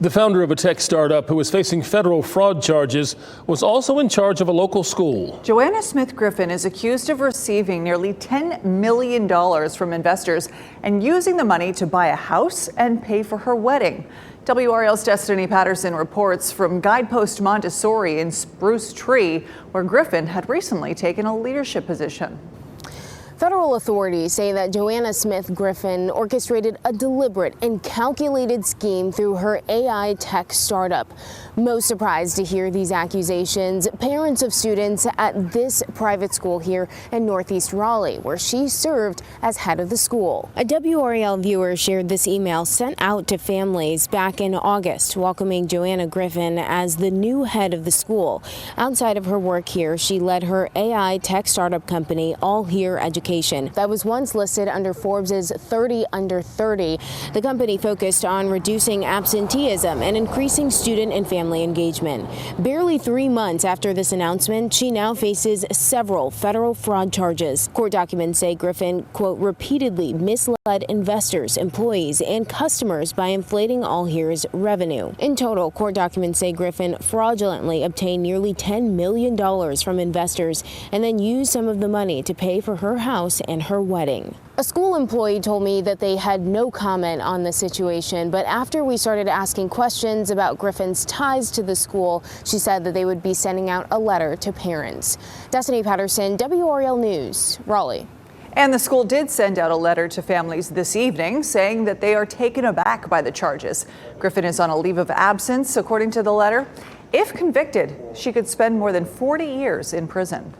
The founder of a tech startup who was facing federal fraud charges was also in charge of a local school. Joanna Smith-Griffin is accused of receiving nearly $10 million from investors and using the money to buy a house and pay for her wedding. WRAL's Destiny Patterson reports from Guidepost Montessori in Spruce Tree, where Griffin had recently taken a leadership position. Federal authorities say that Joanna Smith-Griffin orchestrated a deliberate and calculated scheme through her AI tech startup. Most surprised to hear these accusations, parents of students at this private school here in Northeast Raleigh, where she served as head of the school. A WRAL viewer shared this email sent out to families back in August, welcoming Joanna Griffin as the new head of the school. Outside of her work here, she led her AI tech startup company, All Here Education, that was once listed under Forbes's 30 Under 30. The company focused on reducing absenteeism and increasing student and family engagement. Barely 3 months after this announcement, she now faces several federal fraud charges. Court documents say Griffin, quote, repeatedly misled investors, employees, and customers by inflating All Here's revenue. In total, court documents say Griffin fraudulently obtained nearly $10 million from investors and then used some of the money to pay for her house and her wedding. A school employee told me that they had no comment on the situation, but after we started asking questions about Griffin's ties to the school, she said that they would be sending out a letter to parents. Destiny Patterson, WRAL News, Raleigh. And the school did send out a letter to families this evening saying that they are taken aback by the charges. Griffin is on a leave of absence, according to the letter. If convicted, she could spend more than 40 years in prison.